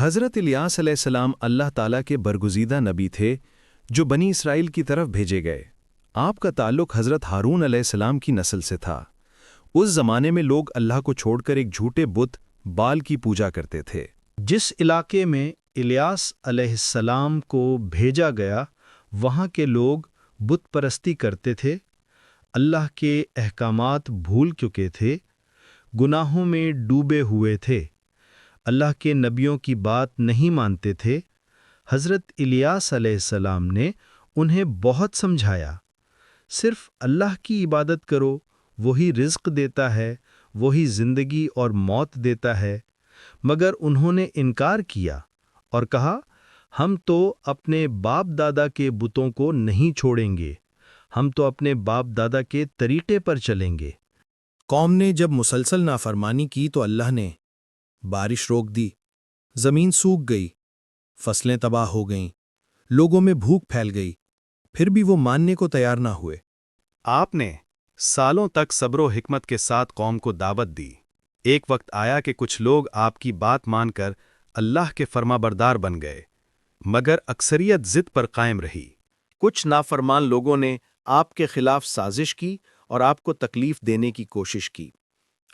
حضرت الیاس علیہ السلام اللہ تعالیٰ کے برگزیدہ نبی تھے جو بنی اسرائیل کی طرف بھیجے گئے۔ آپ کا تعلق حضرت ہارون علیہ السلام کی نسل سے تھا۔ اس زمانے میں لوگ اللہ کو چھوڑ کر ایک جھوٹے بت بال کی پوجا کرتے تھے۔ جس علاقے میں الیاس علیہ السلام کو بھیجا گیا وہاں کے لوگ بت پرستی کرتے تھے، اللہ کے احکامات بھول چکے تھے، گناہوں میں ڈوبے ہوئے تھے، اللہ کے نبیوں کی بات نہیں مانتے تھے۔ حضرت الیاس علیہ السلام نے انہیں بہت سمجھایا، صرف اللہ کی عبادت کرو، وہی رزق دیتا ہے، وہی زندگی اور موت دیتا ہے، مگر انہوں نے انکار کیا اور کہا ہم تو اپنے باپ دادا کے بتوں کو نہیں چھوڑیں گے، ہم تو اپنے باپ دادا کے طریقے پر چلیں گے۔ قوم نے جب مسلسل نافرمانی کی تو اللہ نے بارش روک دی، زمین سوکھ گئی، فصلیں تباہ ہو گئیں، لوگوں میں بھوک پھیل گئی، پھر بھی وہ ماننے کو تیار نہ ہوئے۔ آپ نے سالوں تک صبر و حکمت کے ساتھ قوم کو دعوت دی۔ ایک وقت آیا کہ کچھ لوگ آپ کی بات مان کر اللہ کے فرما بردار بن گئے، مگر اکثریت ضد پر قائم رہی۔ کچھ نافرمان لوگوں نے آپ کے خلاف سازش کی اور آپ کو تکلیف دینے کی کوشش کی۔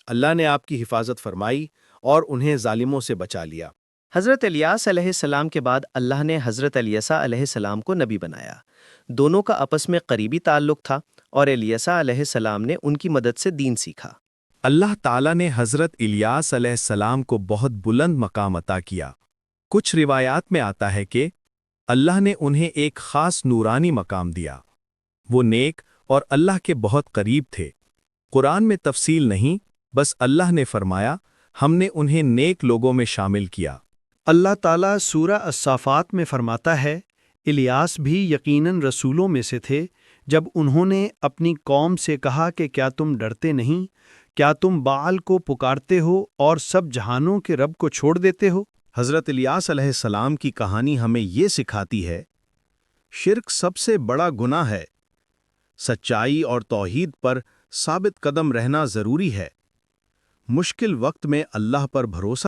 اللہ نے آپ کی حفاظت فرمائی اور انہیں ظالموں سے بچا لیا۔ حضرت الیاس علیہ السلام کے بعد اللہ نے حضرت الیسا علیہ السلام کو نبی بنایا۔ دونوں کا آپس میں قریبی تعلق تھا اور الیسا علیہ السلام نے ان کی مدد سے دین سیکھا۔ اللہ تعالیٰ نے حضرت الیاس علیہ السلام کو بہت بلند مقام عطا کیا۔ کچھ روایات میں آتا ہے کہ اللہ نے انہیں ایک خاص نورانی مقام دیا۔ وہ نیک اور اللہ کے بہت قریب تھے۔ قرآن میں تفصیل نہیں، بس اللہ نے فرمایا ہم نے انہیں نیک لوگوں میں شامل کیا۔ اللہ تعالیٰ سورہ الصافات میں فرماتا ہے، الیاس بھی یقیناً رسولوں میں سے تھے۔ جب انہوں نے اپنی قوم سے کہا کہ کیا تم ڈرتے نہیں؟ کیا تم بعل کو پکارتے ہو اور سب جہانوں کے رب کو چھوڑ دیتے ہو؟ حضرت الیاس علیہ السلام کی کہانی ہمیں یہ سکھاتی ہے، شرک سب سے بڑا گناہ ہے۔ سچائی اور توحید پر ثابت قدم رہنا ضروری ہے۔ مشکل وقت میں اللہ پر بھروسہ